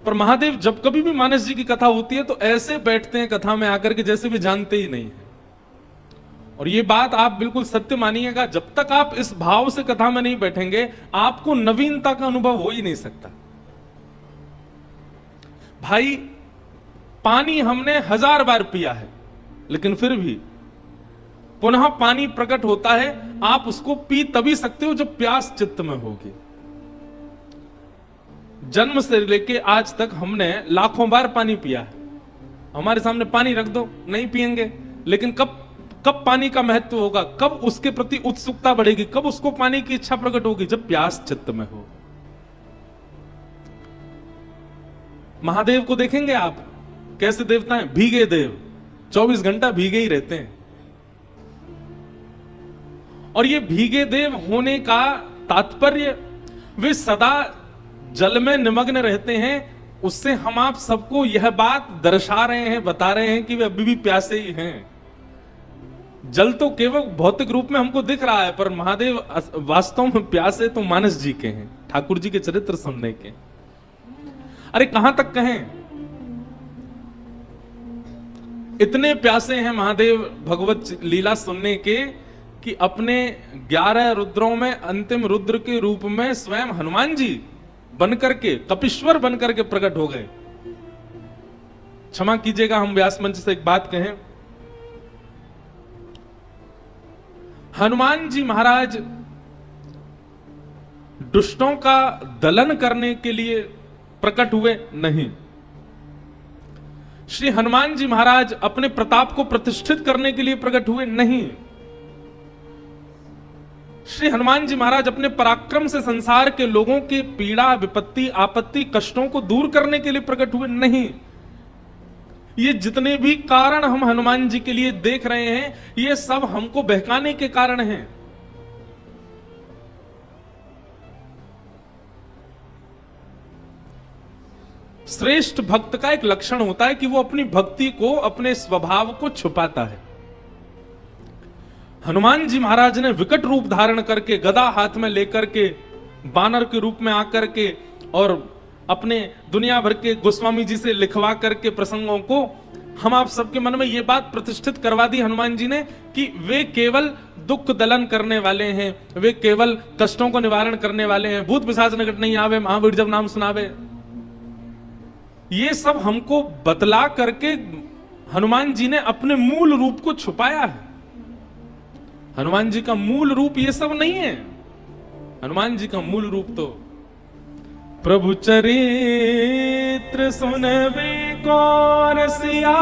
पर महादेव जब कभी भी मानस जी की कथा होती है तो ऐसे बैठते हैं कथा में आकर के जैसे भी जानते ही नहीं है। और ये बात आप बिल्कुल सत्य मानिएगा, जब तक आप इस भाव से कथा में नहीं बैठेंगे आपको नवीनता का अनुभव हो ही नहीं सकता। भाई पानी हमने 1000 बार पिया है, लेकिन फिर भी पुनः पानी प्रकट होता है। आप उसको पी तभी सकते हो जब प्यास चित्त में होगी। जन्म से लेके आज तक हमने लाखों बार पानी पिया है। हमारे सामने पानी रख दो, नहीं पिएंगे। लेकिन कब पानी का महत्व होगा, कब उसके प्रति उत्सुकता बढ़ेगी, कब उसको पानी की इच्छा प्रकट होगी? जब प्यास चित्त में हो। महादेव को देखेंगे आप, कैसे देवता हैं? भीगे देव, 24 घंटा भीगे ही रहते हैं। और ये भीगे देव होने का तात्पर्य, वे सदा जल में निमग्न रहते हैं। उससे हम आप सबको यह बात दर्शा रहे हैं, बता रहे हैं कि वे अभी भी प्यासे ही हैं। जल तो केवल भौतिक रूप में हमको दिख रहा है, पर महादेव वास्तव में प्यासे तो मानस जी के हैं, ठाकुर जी के चरित्र सुनने के। अरे कहां तक कहें, इतने प्यासे हैं महादेव भगवत लीला सुनने के कि अपने 11 रुद्रों में अंतिम रुद्र के रूप में स्वयं हनुमान जी बनकर के, कपीश्वर बनकर के प्रकट हो गए। क्षमा कीजिएगा, हम व्यास मंच से एक बात कहें। हनुमान जी महाराज दुष्टों का दलन करने के लिए प्रकट हुए नहीं। श्री हनुमान जी महाराज अपने प्रताप को प्रतिष्ठित करने के लिए प्रकट हुए नहीं। श्री हनुमान जी महाराज अपने पराक्रम से संसार के लोगों के पीड़ा, विपत्ति, आपत्ति, कष्टों को दूर करने के लिए प्रकट हुए नहीं। ये जितने भी कारण हम हनुमान जी के लिए देख रहे हैं, ये सब हमको बहकाने के कारण हैं। श्रेष्ठ भक्त का एक लक्षण होता है कि वो अपनी भक्ति को, अपने स्वभाव को छुपाता है। हनुमान जी महाराज ने विकट रूप धारण करके, गदा हाथ में लेकर के, बानर के रूप में आकर के और अपने दुनिया भर के गोस्वामी जी से लिखवा करके प्रसंगों को हम आप सबके मन में ये बात प्रतिष्ठित करवा दी हनुमान जी ने कि वे केवल दुख दलन करने वाले हैं, वे केवल कष्टों को निवारण करने वाले हैं। भूत पिशाच निकट नहीं आवे, महावीर जब नाम सुनावे। ये सब हमको बतला करके हनुमान जी ने अपने मूल रूप को छुपाया है। हनुमान जी का मूल रूप ये सब नहीं है। हनुमान जी का मूल रूप तो प्रभु चरित्र सुनवे को रसिया,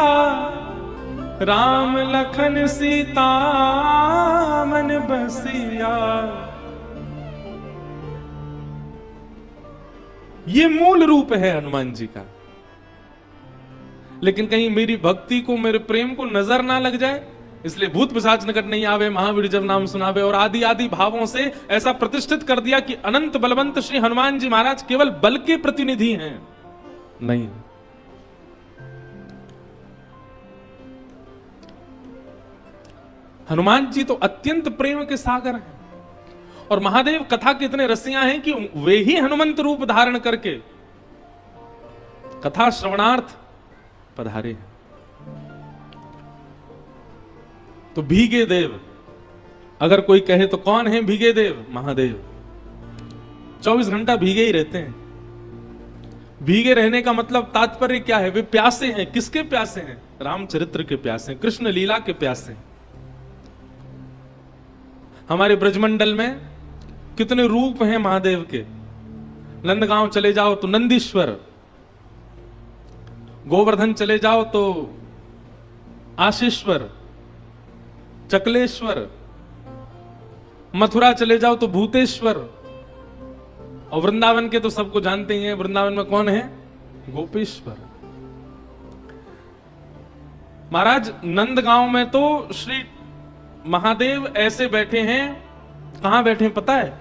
राम लखन सीता मन बसिया। ये मूल रूप है हनुमान जी का। लेकिन कहीं मेरी भक्ति को, मेरे प्रेम को नजर ना लग जाए, इसलिए भूत पिशाच निकट नहीं आवे, महावीर जब नाम सुनावे और आदि आदि भावों से ऐसा प्रतिष्ठित कर दिया कि अनंत बलवंत श्री हनुमान जी महाराज केवल बल के प्रतिनिधि हैं। नहीं, हनुमान जी तो अत्यंत प्रेम के सागर हैं। और महादेव कथा के इतने रसिया हैं कि वे ही हनुमंत रूप धारण करके कथा श्रवणार्थ पधारे हैं। तो भीगे देव, अगर कोई कहे तो कौन है भीगे देव? महादेव 24 घंटा भीगे ही रहते हैं। भीगे रहने का मतलब तात्पर्य क्या है? वे प्यासे हैं। किसके प्यासे हैं? रामचरित्र के प्यासे हैं, कृष्ण लीला के प्यासे हैं। हमारे ब्रजमंडल में कितने रूप हैं महादेव के। नंदगांव चले जाओ तो नंदीश्वर, गोवर्धन चले जाओ तो आशीश्वर, चकलेश्वर, मथुरा चले जाओ तो भूतेश्वर, और वृंदावन के तो सबको जानते ही हैं। वृंदावन में कौन है? गोपेश्वर। महाराज नंदगांव में तो श्री महादेव ऐसे बैठे हैं। कहां बैठे हैं पता है?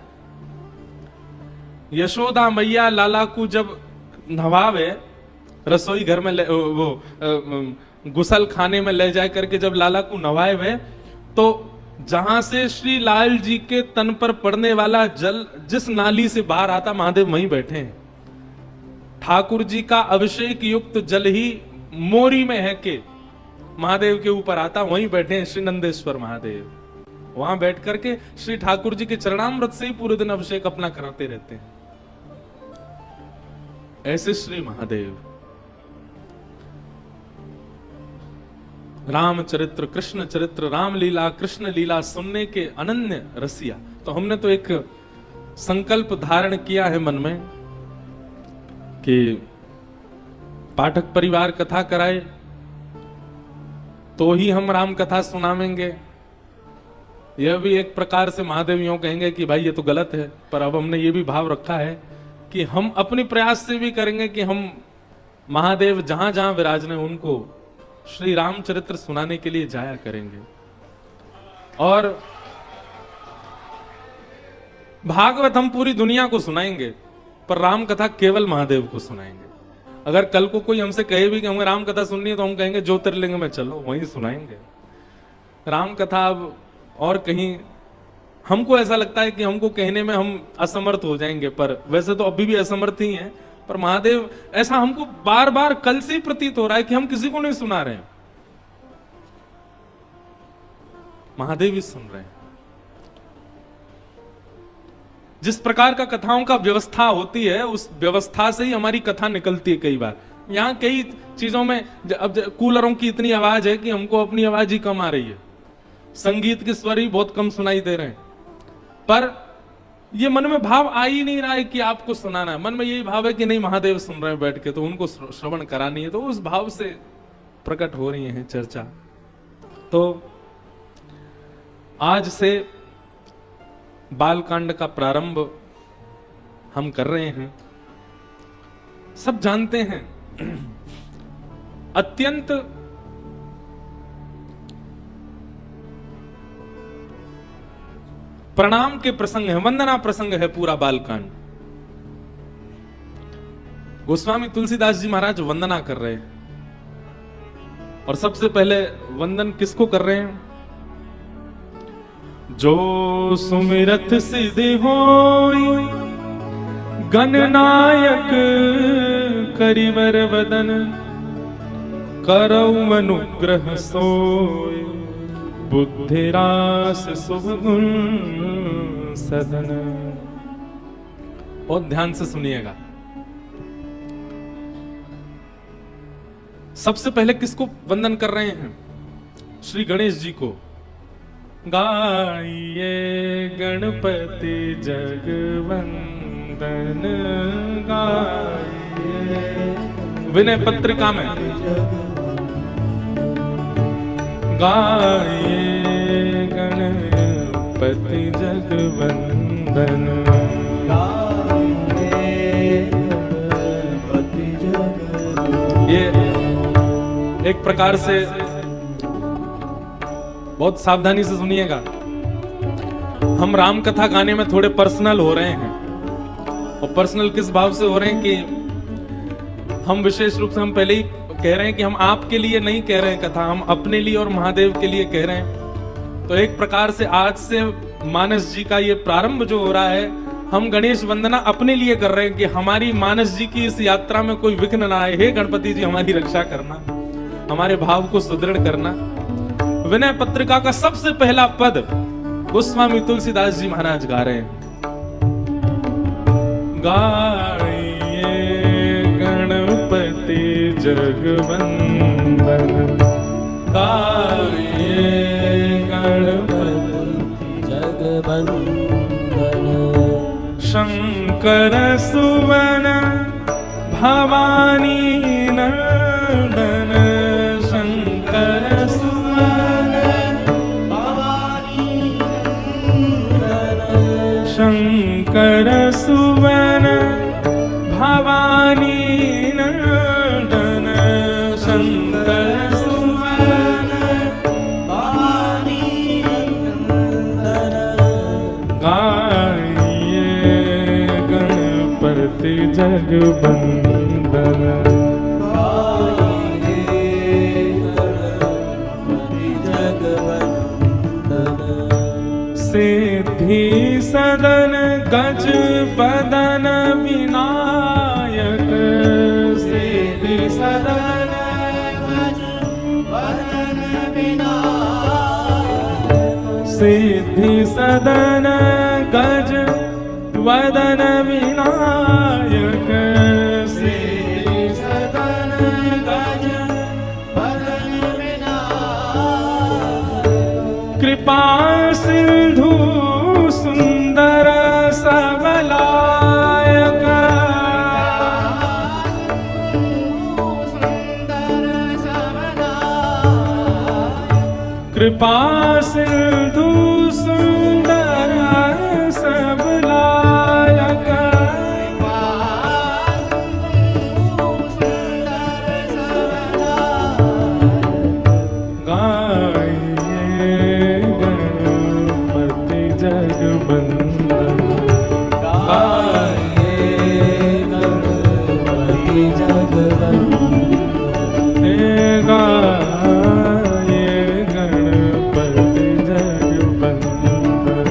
यशोदा मैया लाला को जब नवावे, रसोई घर में गुसल खाने में ले जा करके जब लाला को नवाए वे, तो जहां से श्री लाल जी के तन पर पड़ने वाला जल जिस नाली से बाहर आता, महादेव वहीं बैठे हैं। ठाकुर जी का अभिषेक युक्त जल ही मोरी में है के महादेव के ऊपर आता, वहीं बैठे हैं श्री नंदेश्वर महादेव। वहां बैठ करके श्री ठाकुर जी के चरणामृत से ही पूरे दिन अभिषेक अपना कराते रहते हैं। ऐसे श्री महादेव रामचरित्र, कृष्ण चरित्र, रामलीला, कृष्ण लीला सुनने के अनन्य रसिया। तो हमने तो एक संकल्प धारण किया है मन में कि पाठक परिवार कथा कराए तो ही हम राम कथा सुनावेंगे। यह भी एक प्रकार से महादेव यूं कहेंगे कि भाई ये तो गलत है, पर अब हमने ये भी भाव रखा है कि हम अपने प्रयास से भी करेंगे कि हम महादेव जहां जहां विराजने उनको श्री रामचरित्र सुनाने के लिए जाया करेंगे। और भागवत हम पूरी दुनिया को सुनाएंगे, पर राम कथा केवल महादेव को सुनाएंगे। अगर कल को कोई हमसे कहे भी कि हमें राम कथा सुननी है तो हम कहेंगे ज्योतिर्लिंग में चलो, वहीं सुनाएंगे। राम कथा अब और कहीं हमको ऐसा लगता है कि हमको कहने में हम असमर्थ हो जाएंगे, पर वैसे तो अभी भी असमर्थ ही हैं। पर महादेव, ऐसा हमको बार बार कल से ही प्रतीत हो रहा है कि हम किसी को नहीं सुना रहे हैं, महादेव ही सुन रहे हैं। जिस प्रकार का कथाओं का व्यवस्था होती है, उस व्यवस्था से ही हमारी कथा निकलती है। कई बार यहाँ कई चीजों में अब कूलरों की इतनी आवाज है कि हमको अपनी आवाज ही कम आ रही है, संगीत के स्वर ही बहुत कम सुनाई दे रहे हैं, पर ये मन में भाव आ ही नहीं रहा है कि आपको सुनाना है। मन में यही भाव है कि नहीं, महादेव सुन रहे हैं बैठ के, तो उनको श्रवण करानी है। तो उस भाव से प्रकट हो रही है चर्चा। तो आज से बालकांड का प्रारंभ हम कर रहे हैं। सब जानते हैं अत्यंत प्रणाम के प्रसंग है, वंदना प्रसंग है पूरा बालकांड। गोस्वामी तुलसीदास जी महाराज वंदना कर रहे हैं, और सबसे पहले वंदन किसको कर रहे हैं? जो सुमिरत सिद्धि होई गणनायक करिवर वदन, करौ अनुग्रह सोई बुद्धि रास शुभ गुण सदन। और ध्यान से सुनिएगा। सबसे पहले किसको वंदन कर रहे हैं? श्री गणेश जी को। गाइए गणपति जगवंदन, गाइए विनय पत्रिका में, गाइए गणपति जगवंदन, गाइए गणपति जगवंदन। ये एक प्रकार से बहुत सावधानी से सुनिएगा, हम राम कथा गाने में थोड़े पर्सनल हो रहे हैं। और पर्सनल किस भाव से हो रहे हैं कि हम विशेष रूप से, हम पहले ही कह रहे हैं कि हम आपके लिए नहीं कह रहे हैं कथा, हम अपने लिए और महादेव के लिए कह रहे हैं। तो एक प्रकार से आज से मानस जी का ये प्रारंभ जो हो रहा है, हम गणेश वंदना अपने लिए कर रहे हैं कि हमारी मानस जी की इस यात्रा में कोई विघ्न ना आए। हे गणपति जी, हमारी रक्षा करना, हमारे भाव को सुदृढ़ करना। विनय पत्रिका का सबसे पहला पद गोस्वामी तुलसीदास जी महाराज गा रहे हैं। गाइए गणपति जगवंदन, गाइए गणपति जगवंदन, शंकर सुवन भवानी नंदन, शंकर शंकर सुवन भवानी नंदन, शंकर सुवन भवानी नंदन, गाइए गणपति जगवंदन, गाइए गणपति जगवंदन। सिद्धि सदन गज बदन विनायक, सदन गज वदन विनायक, सिद्धि सदन गज वदन विनायक, सिद्धि सदन गज वदन विनायक, कृपा सिंधु सुंदर सबलायक, कृपा सिंधु सुंदर सबलायक, गाइए गणपति जगवंदन, गाइए गणपति जगवंदन, गाइए गणपति जगवंदन,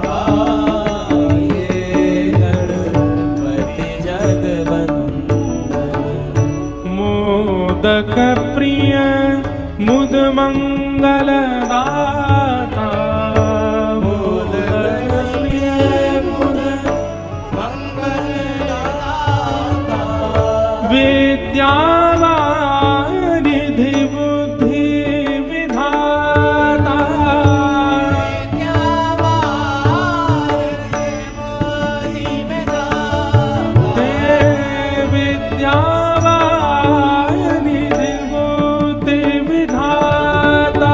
गाइए गणपति जगवंदन, मोदक प्रिय मुद मंगल दाता, मोदक प्रिय मुद मंगल दाता, विद्यावारिधि बुद्धि विधाता, विद्यावारिधि बुद्धि विधाता, विद्यावारिधि बुद्धि विधाता,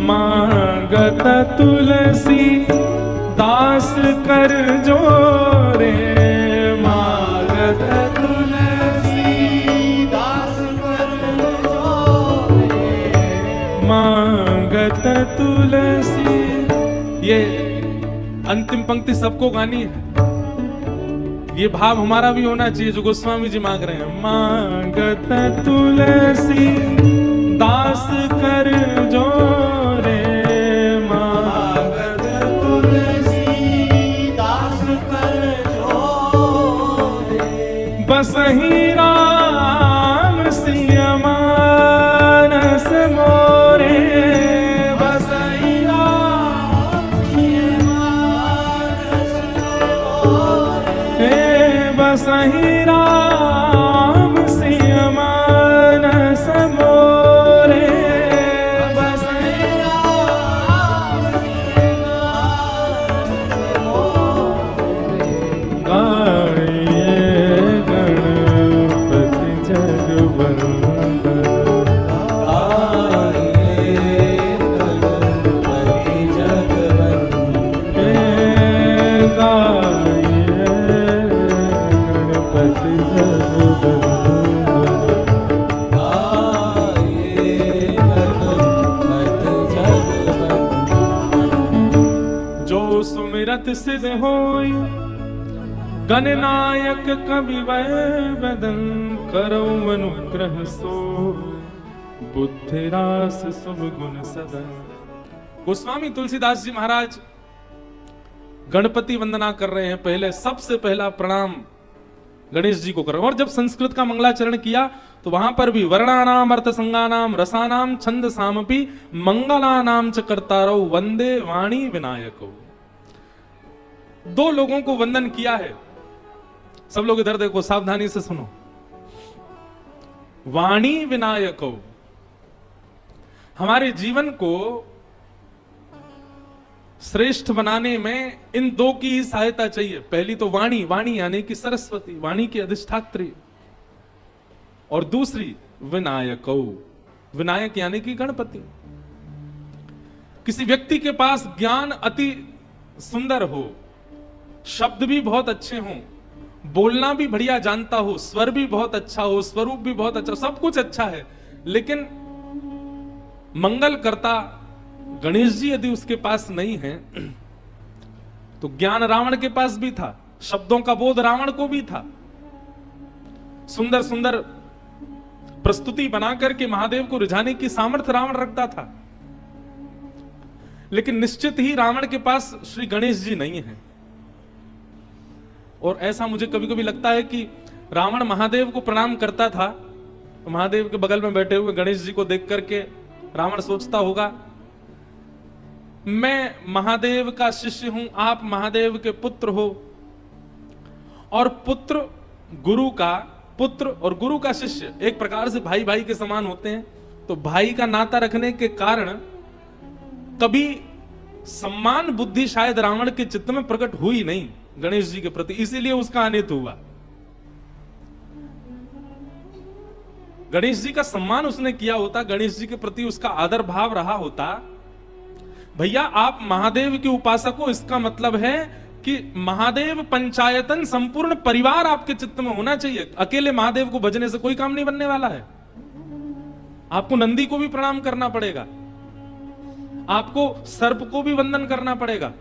मांगत तुलसी दास कर जोरे, मांगत तुलसी दास कर जोरे, मांगत तुलसी। ये अंतिम पंक्ति सबको गानी है, ये भाव हमारा भी होना चाहिए जो गोस्वामी जी मांग रहे हैं। मांगत तुलसी दास कर जोरे, मांगत तुलसी दास कर जोरे, बसहि राम सिय मानस मोरे, बसहि राम सिय मानस मोरे, बसहि राम सिय मानस मोरे, बसहि राम सिय मानस मोरे, गाइए गणपति जगवंदन, गाइए गणपति जगवंदन, गाइए गणपति जगवंदन, गाइए गणपति जगवंदन। जो सुमिरत सिद्ध होय गणनायक कवि वैबदन, करो अनुग्रह सो बुद्धि रास शुभ गुण सदन। गोस्वामी तुलसीदास जी महाराज गणपति वंदना कर रहे हैं। पहले सबसे पहला प्रणाम गणेश जी को कर रहे हैं। और जब संस्कृत का मंगलाचरण किया तो वहां पर भी वर्णानाम अर्थ संगानाम रसानाम छंद सामपि मंगलानाम च कर्तारौ वंदे वाणी विनायको। दो लोगों को वंदन किया है। सब लोग इधर देखो, सावधानी से सुनो। वाणी विनायको, हमारे जीवन को श्रेष्ठ बनाने में इन दो की ही सहायता चाहिए। पहली तो वाणी, वाणी यानी कि सरस्वती, वाणी की अधिष्ठात्री, और दूसरी विनायको, विनायक यानी कि गणपति। किसी व्यक्ति के पास ज्ञान अति सुंदर हो, शब्द भी बहुत अच्छे हों, बोलना भी बढ़िया जानता हो, स्वर भी बहुत अच्छा हो, स्वरूप भी बहुत अच्छा, सब कुछ अच्छा है, लेकिन मंगल करता गणेश जी यदि उसके पास नहीं है तो ज्ञान रावण के पास भी था, शब्दों का बोध रावण को भी था, सुंदर सुंदर प्रस्तुति बना करके महादेव को रिझाने की सामर्थ्य रावण रखता था। लेकिन निश्चित ही रावण के पास श्री गणेश जी नहीं है। और ऐसा मुझे कभी कभी लगता है कि रावण महादेव को प्रणाम करता था, तो महादेव के बगल में बैठे हुए गणेश जी को देख करके रावण सोचता होगा, मैं महादेव का शिष्य हूं, आप महादेव के पुत्र हो, और पुत्र गुरु का पुत्र और गुरु का शिष्य एक प्रकार से भाई भाई के समान होते हैं। तो भाई का नाता रखने के कारण कभी सम्मान बुद्धि शायद रावण के चित्त में प्रकट हुई नहीं गणेश जी के प्रति, इसीलिए उसका अनित हुआ। गणेश जी का सम्मान उसने किया होता, गणेश जी के प्रति उसका आदर भाव रहा होता। भैया आप महादेव के उपासक हो, इसका मतलब है कि महादेव पंचायतन संपूर्ण परिवार आपके चित्त में होना चाहिए। अकेले महादेव को भजने से कोई काम नहीं बनने वाला है। आपको नंदी को भी प्रणाम करना पड़ेगा, आपको सर्प को भी वंदन करना पड़ेगा,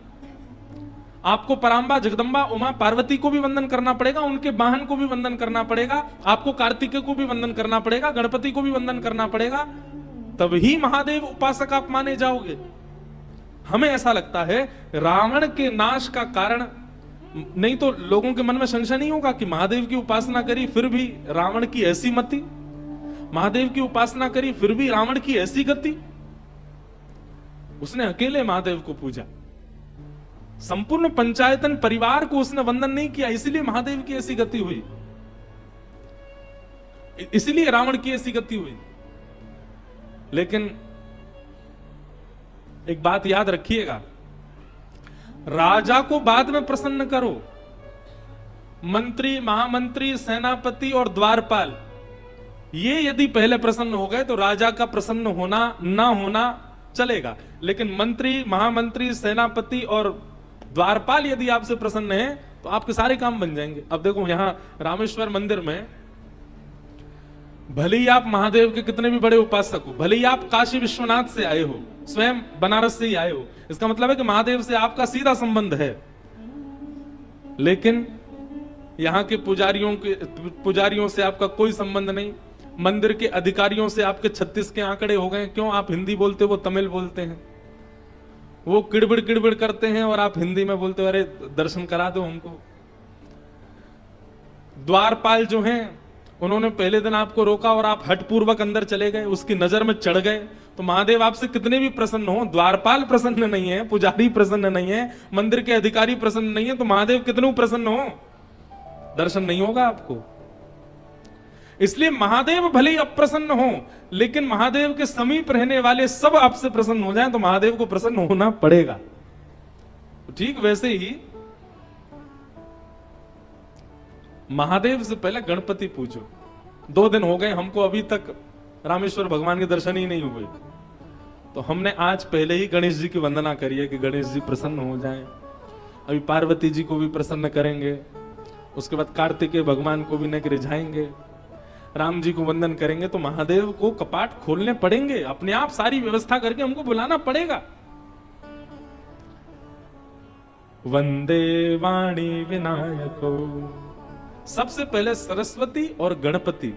आपको परांबा जगदंबा उमा पार्वती को भी वंदन करना पड़ेगा, उनके वाहन को भी वंदन करना पड़ेगा, आपको कार्तिकेय को भी वंदन करना पड़ेगा, गणपति को भी वंदन करना पड़ेगा, तभी महादेव उपासक आप माने जाओगे। हमें ऐसा लगता है रावण के नाश का कारण, नहीं तो लोगों के मन में संशय नहीं होगा कि महादेव की उपासना करी फिर भी रावण की ऐसी मति, महादेव की उपासना करी फिर भी रावण की ऐसी गति। उसने अकेले महादेव को पूजा, संपूर्ण पंचायतन परिवार को उसने वंदन नहीं किया, इसलिए महादेव की ऐसी गति हुई, इसलिए रावण की ऐसी गति हुई। लेकिन एक बात याद रखिएगा, राजा को बाद में प्रसन्न करो, मंत्री महामंत्री सेनापति और द्वारपाल ये यदि पहले प्रसन्न हो गए तो राजा का प्रसन्न होना ना होना चलेगा, लेकिन मंत्री महामंत्री सेनापति और द्वारपाल यदि आपसे प्रसन्न है तो आपके सारे काम बन जाएंगे। अब देखो यहां रामेश्वर मंदिर में भले ही आप महादेव के कितने भी बड़े उपासक हो, भले ही आप काशी विश्वनाथ से आए हो, स्वयं बनारस से ही आए हो, इसका मतलब है कि महादेव से आपका सीधा संबंध है, लेकिन यहां के पुजारियों से आपका कोई संबंध नहीं। मंदिर के अधिकारियों से आपके 36 के आंकड़े हो गए, क्यों? आप हिंदी बोलते हो, वो तमिल बोलते हैं, वो किड़बिड़ करते हैं और आप हिंदी में बोलते हो अरे दर्शन करा दो हमको। द्वारपाल जो हैं उन्होंने पहले दिन आपको रोका और आप हठपूर्वक अंदर चले गए, उसकी नजर में चढ़ गए, तो महादेव आपसे कितने भी प्रसन्न हो, द्वारपाल प्रसन्न नहीं है, पुजारी प्रसन्न नहीं है, मंदिर के अधिकारी प्रसन्न नहीं है, तो महादेव कितने प्रसन्न हो, दर्शन नहीं होगा आपको। इसलिए महादेव भले ही अप्रसन्न हो, लेकिन महादेव के समीप रहने वाले सब आपसे प्रसन्न हो जाएं तो महादेव को प्रसन्न होना पड़ेगा। तो ठीक वैसे ही महादेव से पहले गणपति पूजो। 2 दिन हो गए हमको अभी तक रामेश्वर भगवान के दर्शन ही नहीं हुए, तो हमने आज पहले ही गणेश जी की वंदना करी है कि गणेश जी प्रसन्न हो जाएं। अभी पार्वती जी को भी प्रसन्न करेंगे, उसके बाद कार्तिकेय भगवान को भी नहीं रिझाएंगे, राम जी को वंदन करेंगे, तो महादेव को कपाट खोलने पड़ेंगे, अपने आप सारी व्यवस्था करके हमको बुलाना पड़ेगा। वंदे वाणी विनायको, सबसे पहले सरस्वती और गणपति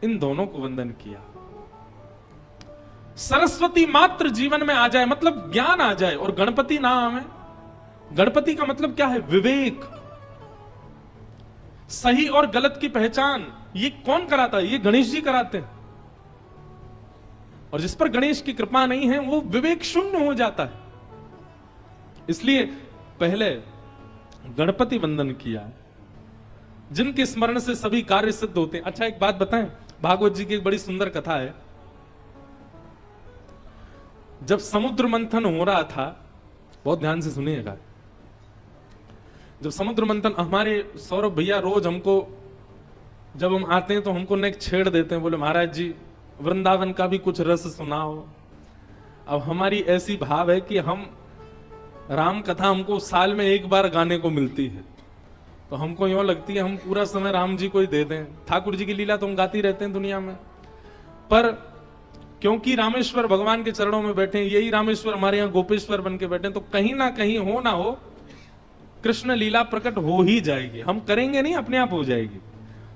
इन दोनों को वंदन किया। सरस्वती मात्र जीवन में आ जाए मतलब ज्ञान आ जाए, और गणपति ना आवे, गणपति का मतलब क्या है? विवेक, सही और गलत की पहचान। ये कौन कराता है? ये गणेश जी कराते हैं, और जिस पर गणेश की कृपा नहीं है वो विवेक शून्य हो जाता है। इसलिए पहले गणपति वंदन किया, जिनके स्मरण से सभी कार्य सिद्ध होते हैं। अच्छा एक बात बताएं, भागवत जी की एक बड़ी सुंदर कथा है। जब समुद्र मंथन हो रहा था, बहुत ध्यान से सुनिएगा, जब समुद्र मंथन, हमारे सौरभ भैया रोज हमको जब हम आते हैं तो हमको नेक छेड़ देते हैं, बोले महाराज जी वृंदावन का भी कुछ रस सुनाओ। अब हमारी ऐसी भाव है कि हम राम कथा हमको साल में एक बार गाने को मिलती है, तो हमको यूं लगती है हम पूरा समय राम जी को ही दे दें। ठाकुर जी की लीला तो हम गाती रहते हैं दुनिया में, पर क्योंकि रामेश्वर भगवान के चरणों में बैठे हैं, यही रामेश्वर हमारे यहाँ गोपेश्वर बन के बैठे हैं, तो कहीं ना कहीं हो ना हो कृष्ण लीला प्रकट हो ही जाएगी। हम करेंगे नहीं, अपने आप हो जाएगी।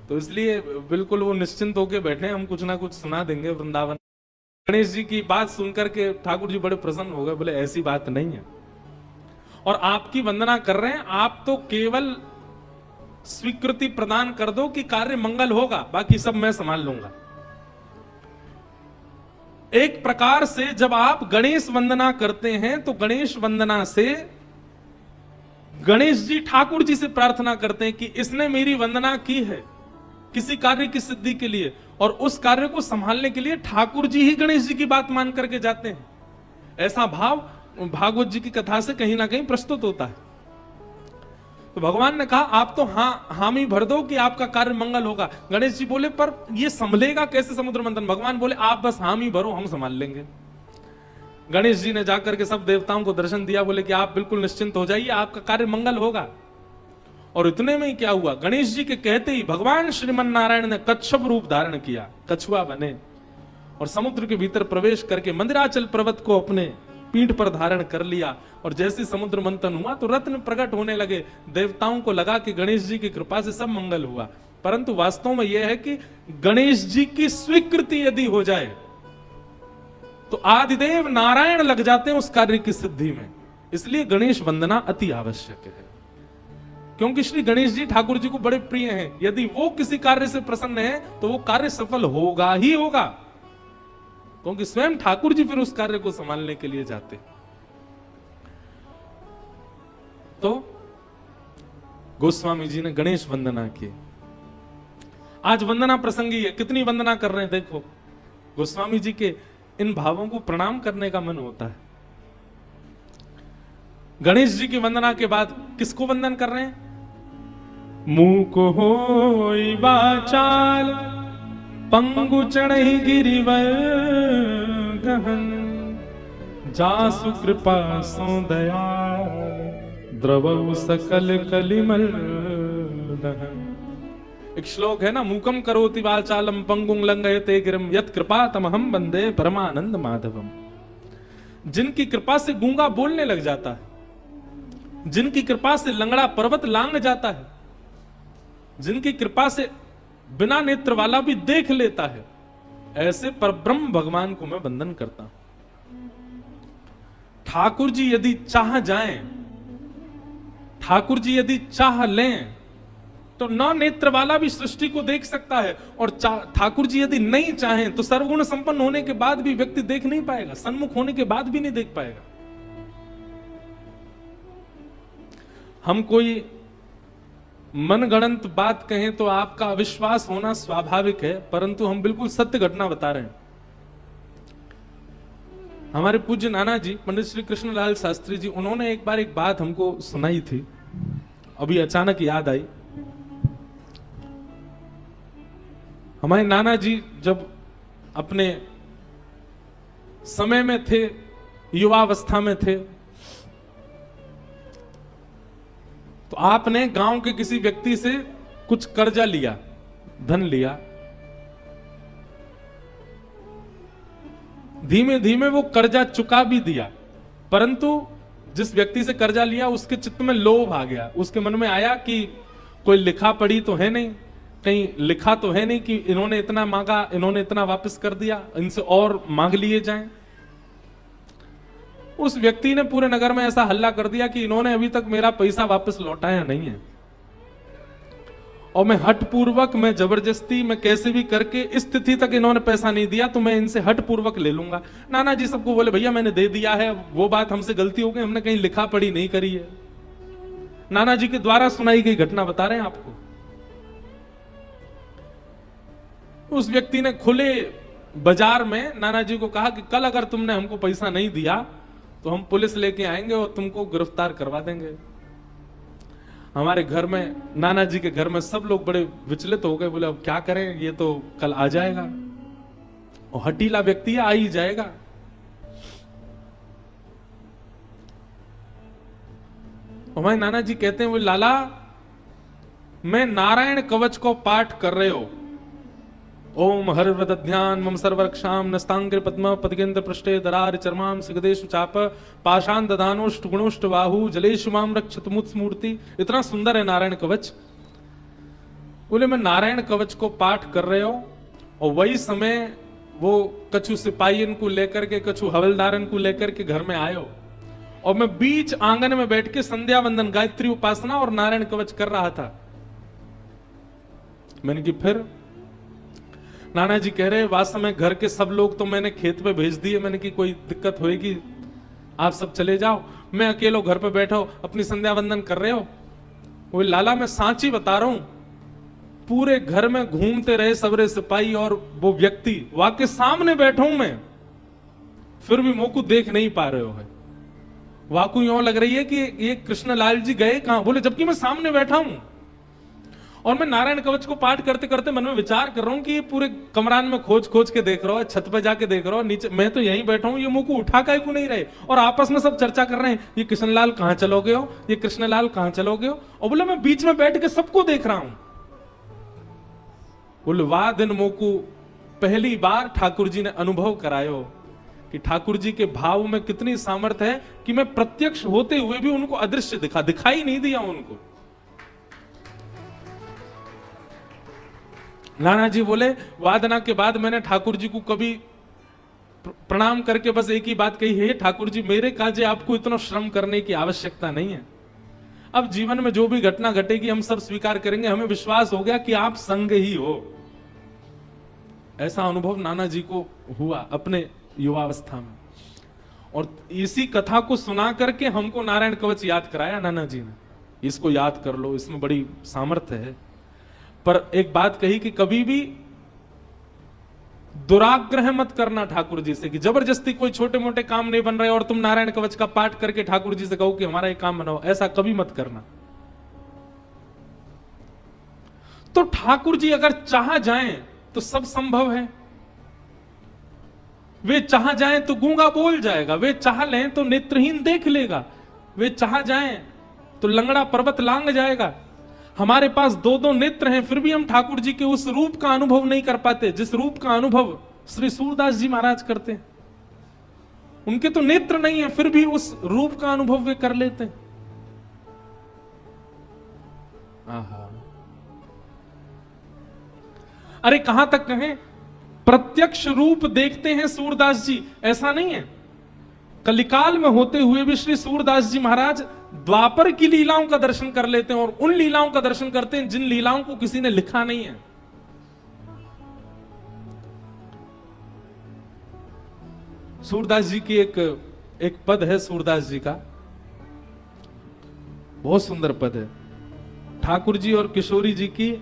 तो इसलिए बिल्कुल वो निश्चिंत होके बैठे, हम कुछ ना कुछ सुना देंगे वृंदावन। गणेश जी की बात सुनकर के ठाकुर जी बड़े प्रसन्न हो गए, बोले ऐसी बात नहीं है, और आपकी वंदना कर रहे हैं, आप तो केवल स्वीकृति प्रदान कर दो कि कार्य मंगल होगा, बाकी सब मैं संभाल लूंगा। एक प्रकार से जब आप गणेश वंदना करते हैं तो गणेश वंदना से गणेश जी ठाकुर जी से प्रार्थना करते हैं कि इसने मेरी वंदना की है किसी कार्य की सिद्धि के लिए, और उस कार्य को संभालने के लिए ठाकुर जी ही गणेश जी की बात मान करके जाते हैं। ऐसा भाव भागवत जी की कथा से कहीं ना कहीं प्रस्तुत होता है। तो भगवान ने कहा आप तो हामी भर दो कि आपका कार्य मंगल होगा। गणेश जी बोले पर ये संभलेगा कैसे समुद्र मंथन? भगवान बोले आप बस हामी भरो, हम संभाल लेंगे। गणेश जी ने जाकर के सब देवताओं को दर्शन दिया, बोले कि आप बिल्कुल निश्चिंत हो जाइए, आपका कार्य मंगल होगा। और इतने में ही क्या हुआ, गणेश जी के कहते ही भगवान श्रीमन नारायण ने कच्छप रूप धारण किया, कछुआ बने और समुद्र के भीतर प्रवेश करके मंदिराचल पर्वत को अपने पीठ पर धारण कर लिया। और जैसे समुद्र मंथन हुआ तो रत्न प्रकट होने लगे। देवताओं को लगा कि गणेश जी की कृपा से सब मंगल हुआ, परंतु वास्तव में यह है कि गणेश जी की स्वीकृति यदि हो जाए तो आदिदेव नारायण लग जाते हैं उस कार्य की सिद्धि में। इसलिए गणेश वंदना अति आवश्यक है, क्योंकि श्री गणेश जी ठाकुर जी को बड़े प्रिय हैं। यदि वो किसी कार्य से प्रसन्न है तो वो कार्य सफल होगा ही होगा, क्योंकि स्वयं ठाकुर जी फिर उस कार्य को संभालने के लिए जाते। तो गोस्वामी जी ने गणेश वंदना की। आज वंदना प्रसंगी है, कितनी वंदना कर रहे हैं देखो। गोस्वामी जी के इन भावों को प्रणाम करने का मन होता है। गणेश जी की वंदना के बाद किसको वंदन कर रहे हैं? मूक होई वाचाल पंगु चढ़ई गिरिवर गहन, जासु कृपा सो दयाल द्रवौ सकल कलिमल दहन। एक श्लोक है ना, मूकम करोति वाचालम पंगुं लंघयते गिरिम यत् कृपा तमहम वंदे परमानंद माधवम। जिनकी कृपा से गूंगा बोलने लग जाता है, जिनकी कृपा से लंगड़ा पर्वत लांग जाता है, जिनकी कृपा से बिना नेत्र वाला भी देख लेता है, ऐसे परब्रह्म भगवान को मैं वंदन करता हूं। ठाकुर जी यदि चाह जाएं, ठाकुर जी यदि चाह लें तो न नेत्र वाला भी सृष्टि को देख सकता है, और ठाकुर जी यदि नहीं चाहें तो सर्वगुण संपन्न होने के बाद भी व्यक्ति देख नहीं पाएगा, सन्मुख होने के बाद भी नहीं देख पाएगा। हम कोई मनगढ़ंत बात कहें तो आपका अविश्वास होना स्वाभाविक है, परंतु हम बिल्कुल सत्य घटना बता रहे हैं। हमारे पूज्य नाना जी पंडित श्री कृष्णलाल शास्त्री जी, उन्होंने एक बार एक बात हमको सुनाई थी, अभी अचानक याद आई। हमारे नाना जी जब अपने समय में थे, युवावस्था में थे, तो आपने गांव के किसी व्यक्ति से कुछ कर्जा लिया, धन लिया। धीमे धीमे वो कर्जा चुका भी दिया, परंतु जिस व्यक्ति से कर्जा लिया उसके चित्त में लोभ आ गया। उसके मन में आया कि कोई लिखा पढ़ी तो है नहीं, कहीं लिखा तो है नहीं कि इन्होंने इतना मांगा, इन्होंने इतना वापस कर दिया, इनसे और मांग लिए जाएं। उस व्यक्ति ने पूरे नगर में ऐसा हल्ला कर दिया कि इन्होंने अभी तक मेरा पैसा वापस लौटाया नहीं है, और मैं हठपूर्वक, मैं जबरदस्ती, मैं कैसे भी करके इस तिथि तक इन्होंने पैसा नहीं दिया तो मैं इनसे हठपूर्वक ले लूंगा। नाना जी सबको बोले भैया मैंने दे दिया है, वो बात हमसे गलती हो गई, हमने कहीं लिखा पढ़ी नहीं करी है। नाना जी के द्वारा सुनाई गई घटना बता रहे हैं आपको। उस व्यक्ति ने खुले बाजार में नाना जी को कहा कि कल अगर तुमने हमको पैसा नहीं दिया तो हम पुलिस लेके आएंगे और तुमको गिरफ्तार करवा देंगे। हमारे घर में, नाना जी के घर में सब लोग बड़े विचलित हो गए, बोले अब क्या करें, ये तो कल आ जाएगा, और हटीला व्यक्ति है, आ ही जाएगा। हमारे नाना जी कहते हैं, वो लाला मैं नारायण कवच को पाठ कर रहे हो, ओम हरवद ध्यान मम सर्वरक्षाम नस्तांग्र पद्म पदकेंद्र पृष्ठे दरार चरमाम सिगदेशु चाप पाषाण ददानोष्ट गुणोष्ट बाहु जलेशु माम रक्षत मुत्स्मूर्ति। इतना सुंदर है नारायण कवच। बोले मैं नारायण कवच को पाठ कर रहे हो, और वही समय वो कछु सिपाहियन को लेकर के, कछु हवलदारन को लेकर के घर में आयो, और मैं बीच आंगन में बैठ के संध्या वंदन, गायत्री उपासना और नारायण कवच कर रहा था। मैंने कि फिर? नाना जी कह रहे वास्तव में घर के सब लोग तो मैंने खेत पे भेज दिए। मैंने कि कोई दिक्कत होएगी, आप सब चले जाओ, मैं अकेलो घर पे बैठा हो अपनी संध्या वंदन कर रहे हो। वो लाला मैं सांची बता रहा हूं, पूरे घर में घूमते रहे सबरे सिपाही और वो व्यक्ति, वाके सामने बैठा हूं मैं, फिर भी मुंह को देख नहीं पा रहे हो है। वाकु यूं लग रही है कि ये कृष्णलाल जी गए कहां, बोले जबकि मैं सामने बैठा हूं और मैं नारायण कवच को पाठ करते करते मन में विचार कर रहा हूं कि ये पूरे कमरान में खोज खोज के देख रहा हूं, छत पे जाके देख रहा हूं, नीचे मैं तो यहीं बैठा हूं, ये मुंह को उठा का क्यों नहीं रहे, और आपस में सब चर्चा कर रहे हैं, ये कृष्णलाल कहां चलोगे हो, ये कृष्णलाल कहां चलोगे हो। और बोले मैं बीच में बैठ के सबको देख रहा हूं। बोले वाह दिन मोकू पहली बार ठाकुर जी ने अनुभव करायो कि ठाकुर जी के भाव में कितनी सामर्थ्य है कि मैं प्रत्यक्ष होते हुए भी उनको अदृश्य दिखाई नहीं दिया उनको। नाना जी बोले वादना के बाद मैंने ठाकुर जी को कभी प्रणाम करके बस एक ही बात कही है, ठाकुर जी मेरे काजे आपको इतना श्रम करने की आवश्यकता नहीं है। अब जीवन में जो भी घटना घटेगी हम सब स्वीकार करेंगे, हमें विश्वास हो गया कि आप संग ही हो। ऐसा अनुभव नाना जी को हुआ अपने युवावस्था में, और इसी कथा को सुना करके हमको नारायण कवच याद कराया नाना जी ने, इसको याद कर लो, इसमें बड़ी सामर्थ्य है। पर एक बात कही कि कभी भी दुराग्रह मत करना ठाकुर जी से, कि जबरदस्ती कोई छोटे मोटे काम नहीं बन रहे और तुम नारायण कवच का पाठ करके ठाकुर जी से कहो कि हमारा ये काम बनाओ, ऐसा कभी मत करना। तो ठाकुर जी अगर चाह जाएं तो सब संभव है। वे चाह जाएं तो गूंगा बोल जाएगा, वे चाह लें तो नेत्रहीन देख लेगा, वे चाह जाएं तो लंगड़ा पर्वत लांग जाएगा। हमारे पास दो दो नेत्र हैं, फिर भी हम ठाकुर जी के उस रूप का अनुभव नहीं कर पाते जिस रूप का अनुभव श्री सूरदास जी महाराज करते हैं। उनके तो नेत्र नहीं है, फिर भी उस रूप का अनुभव वे कर लेते हैं। आहा। अरे कहां तक कहें, प्रत्यक्ष रूप देखते हैं सूरदास जी, ऐसा नहीं है। कलिकाल में होते हुए भी श्री सूरदास जी महाराज द्वापर की लीलाओं का दर्शन कर लेते हैं, और उन लीलाओं का दर्शन करते हैं जिन लीलाओं को किसी ने लिखा नहीं है। सूरदास जी की एक पद है, सूरदास जी का बहुत सुंदर पद है। ठाकुर जी और किशोरी जी की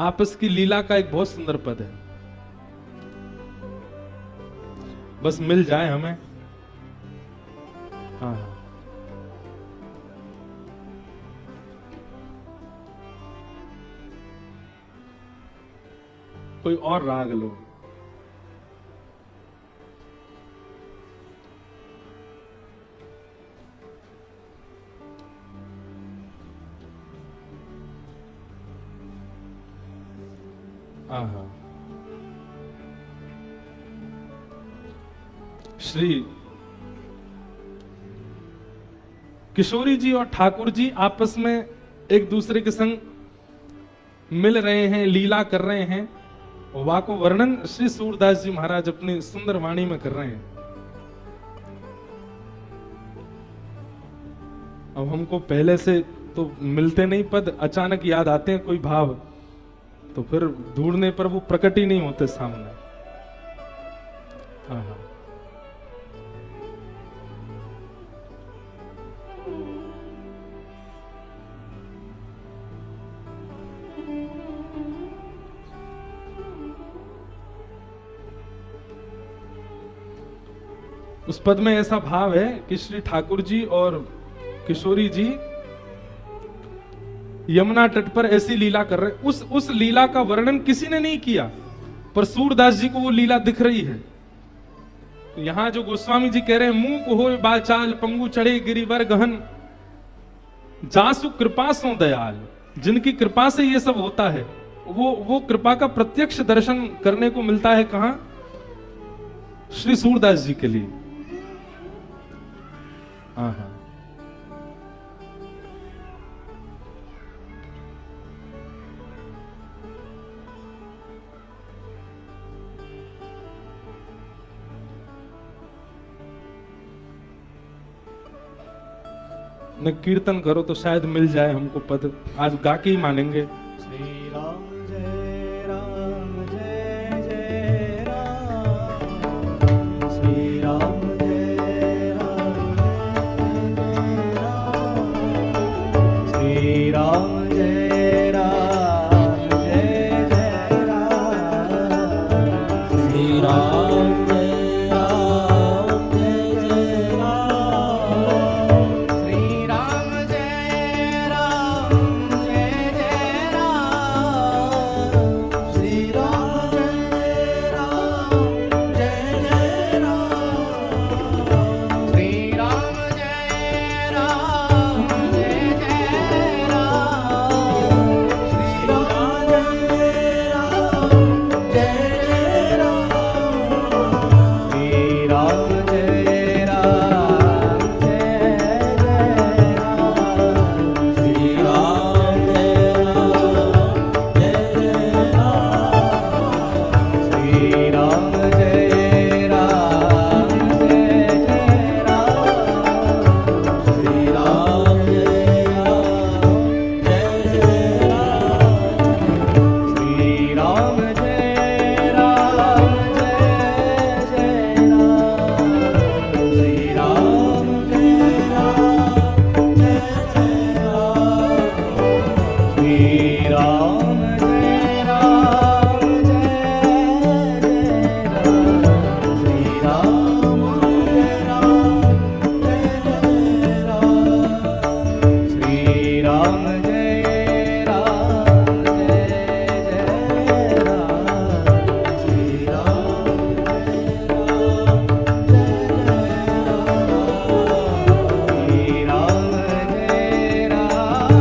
आपस की लीला का एक बहुत सुंदर पद है, बस मिल जाए हमें। हाँ, कोई और राग लो। श्री किशोरी जी और ठाकुर जी आपस में एक दूसरे के संग मिल रहे हैं, लीला कर रहे हैं, वाको वर्णन श्री सूरदास जी महाराज अपनी सुंदर वाणी में कर रहे हैं। अब हमको पहले से तो मिलते नहीं पद, अचानक याद आते हैं कोई भाव, तो फिर ढूंढने पर वो प्रकट ही नहीं होते सामने। हाँ, उस पद में ऐसा भाव है कि श्री ठाकुर जी और किशोरी जी यमुना तट पर ऐसी लीला कर रहे हैं। उस लीला का वर्णन किसी ने नहीं किया, पर सूरदास जी को वो लीला दिख रही है। यहां जो गोस्वामी जी कह रहे हैं, मुंह को होए बाचाल पंगु चढ़े गिरिवर गहन, जासु कृपा सो दयाल, जिनकी कृपा से ये सब होता है, वो कृपा का प्रत्यक्ष दर्शन करने को मिलता है। कहां? श्री सूरदास जी के लिए। हाँ, न कीर्तन करो तो शायद मिल जाए हमको पद। आज गा के ही मानेंगे। श्री राम जय राम जय जय राम, श्री राम जय राम जय राम, श्री राम जय राम जय जय राम, श्री राम जय राम जय जय राम, श्री राम जय राम जय जय राम, श्री राम जय राम जय जय राम, श्री राम जय राम जय जय राम, श्री राम जय राम जय जय राम, श्री राम जय राम जय जय राम, श्री राम जय राम जय जय राम, श्री राम जय राम जय जय राम, श्री राम जय राम जय जय राम, श्री राम जय राम जय जय राम, श्री राम जय राम जय जय राम, श्री राम जय राम जय जय राम, श्री राम जय राम जय जय राम, श्री राम जय राम जय जय राम, श्री राम जय राम जय जय राम, श्री राम जय राम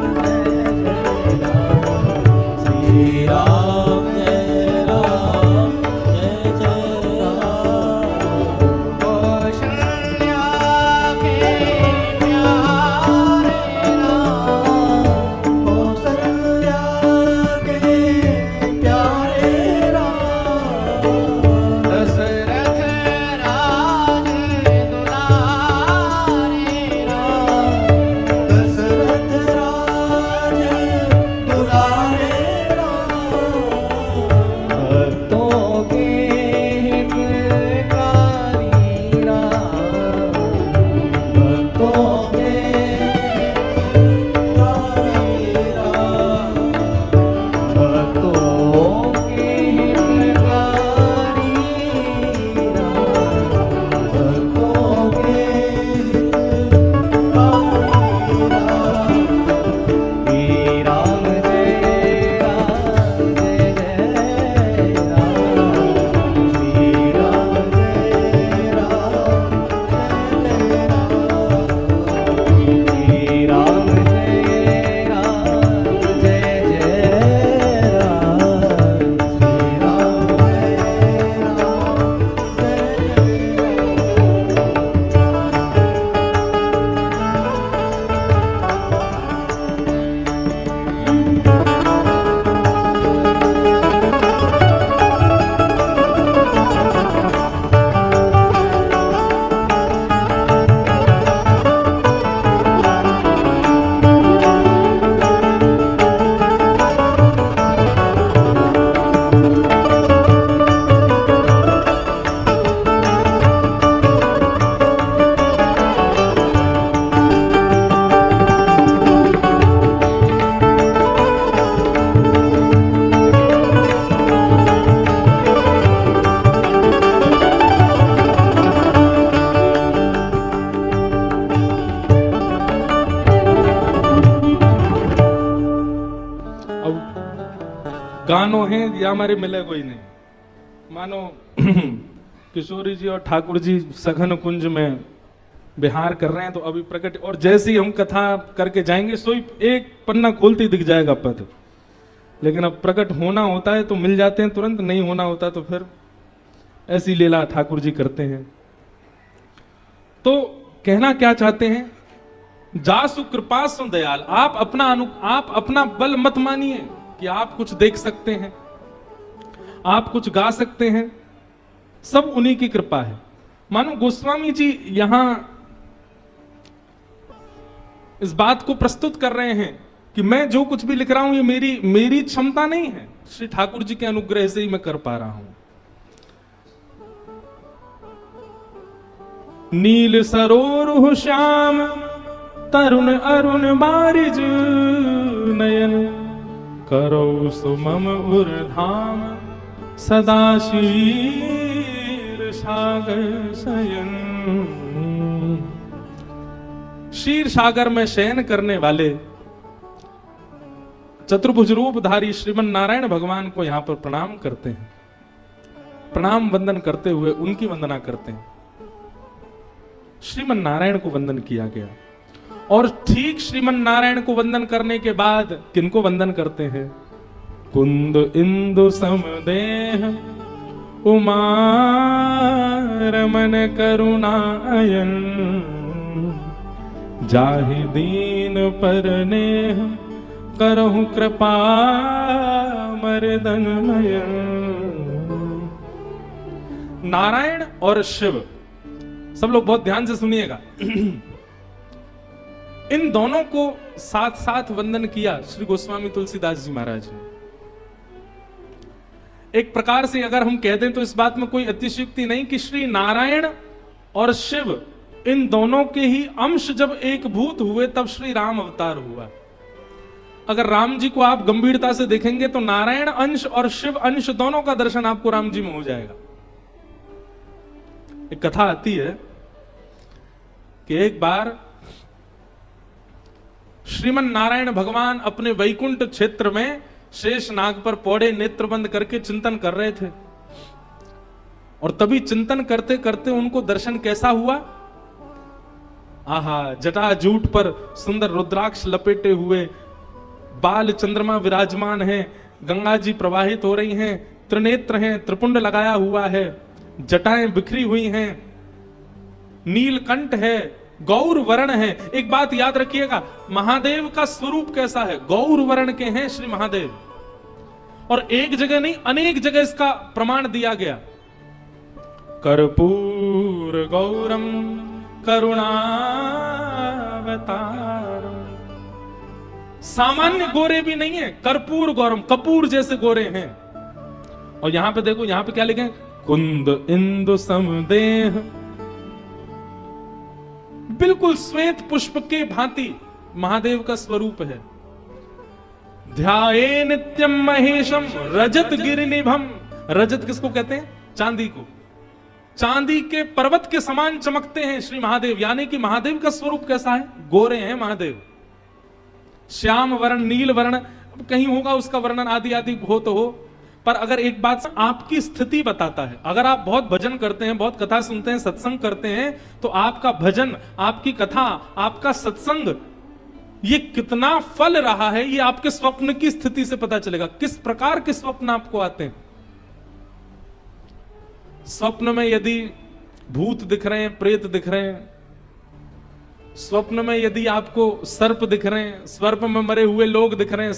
जय जय राम, श्री राम जय राम जय जय राम, कौशल्या के प्यारे राम, कौशल्या के प्यारे राम, दशरथ राज दुलारे राम, दशरथ राज दुलारे राम, भक्तों के हितकारी राम, भक्तों के हितकारी राम, भक्तों के हितकारी राम, भक्तों के हितकारी राम, श्री राम जय राम जय जय राम, श्री राम जय राम जय जय राम, श्री राम जय राम जय जय राम, श्री राम गानो है या हमारे मिले कोई नहीं। मानो किशोरी जी और ठाकुर जी सघन कुंज में विहार कर रहे हैं, तो अभी प्रकट और जैसे ही हम कथा करके जाएंगे सोई एक पन्ना खोलते दिख जाएगा पद, लेकिन अब प्रकट होना होता है तो मिल जाते हैं तुरंत, नहीं होना होता तो फिर ऐसी लीला ठाकुर जी करते हैं। तो कहना क्या चाहते हैं, जासु कृपा सु दयाल, आप अपना बल मत मानिए कि आप कुछ देख सकते हैं, आप कुछ गा सकते हैं, सब उन्हीं की कृपा है। मानो गोस्वामी जी यहां इस बात को प्रस्तुत कर रहे हैं कि मैं जो कुछ भी लिख रहा हूं ये मेरी क्षमता नहीं है, श्री ठाकुर जी के अनुग्रह से ही मैं कर पा रहा हूं। नील सरोरुह श्याम तरुण अरुण बारिज नयन, करो सुमम उर्धाम सदा शीर सागर शयन। शीर सागर में शयन करने वाले चतुर्भुज रूपधारी श्रीमन नारायण भगवान को यहां पर प्रणाम करते हैं। प्रणाम वंदन करते हुए उनकी वंदना करते हैं। श्रीमन नारायण को वंदन किया गया और ठीक श्रीमन नारायण को वंदन करने के बाद किनको वंदन करते हैं? कुंद इंदु समदेह उमा रमन करुणायन, जाहि दीन परनेह करहु कृपा मर्दनमयन। नारायण और शिव, सब लोग बहुत ध्यान से सुनिएगा, इन दोनों को साथ साथ वंदन किया श्री गोस्वामी तुलसीदास जी महाराज ने। एक प्रकार से अगर हम कह दें तो इस बात में कोई अतिशयोक्ति नहीं कि श्री नारायण और शिव इन दोनों के ही अंश जब एक भूत हुए तब श्री राम अवतार हुआ। अगर राम जी को आप गंभीरता से देखेंगे तो नारायण अंश और शिव अंश दोनों का दर्शन आपको राम जी में हो जाएगा। एक कथा आती है कि एक बार श्रीमन नारायण भगवान अपने वैकुंठ क्षेत्र में शेष नाग पर पौड़े नेत्र बंद करके चिंतन कर रहे थे और तभी चिंतन करते करते उनको दर्शन कैसा हुआ? आहा, जटाजूट पर सुंदर रुद्राक्ष लपेटे हुए बाल चंद्रमा विराजमान हैं, गंगा जी प्रवाहित हो रही हैं, त्रिनेत्र हैं, त्रिपुंड लगाया हुआ है, जटाएं बिखरी हुई हैं, नीलकंठ है, गौर वर्ण है। एक बात याद रखिएगा, महादेव का स्वरूप कैसा है? गौर वर्ण के हैं श्री महादेव। और एक जगह नहीं, अनेक जगह इसका प्रमाण दिया गया। कर्पूर गौरम करुणावतारम, सामान्य गोरे भी नहीं है, कर्पूर गौरम, कपूर जैसे गोरे हैं। और यहां पे देखो, यहां पे क्या लिखे? कुंद इंदु समदेह, बिल्कुल श्वेत पुष्प के भांति महादेव का स्वरूप है। ध्याये नित्यम महेशम रजत गिरिनिभम, रजत किसको कहते हैं? चांदी को। चांदी के पर्वत के समान चमकते हैं श्री महादेव। यानी कि महादेव का स्वरूप कैसा है? गोरे हैं महादेव। श्याम वर्ण, नील वर्ण, कहीं होगा उसका वर्णन आदि आदि हो तो हो, पर अगर एक बात आपकी स्थिति बताता है, अगर आप बहुत भजन करते हैं, बहुत कथा सुनते हैं, सत्संग करते हैं, तो आपका भजन, आपकी कथा, आपका सत्संग ये कितना फल रहा है ये आपके स्वप्न की स्थिति से पता चलेगा। किस प्रकार के स्वप्न आपको आते हैं? स्वप्न में यदि भूत दिख रहे हैं, प्रेत दिख रहे हैं, स्वप्न में यदि आपको सर्प दिख रहे हैं, सर्प में मरे हुए लोग दिख रहे हैं,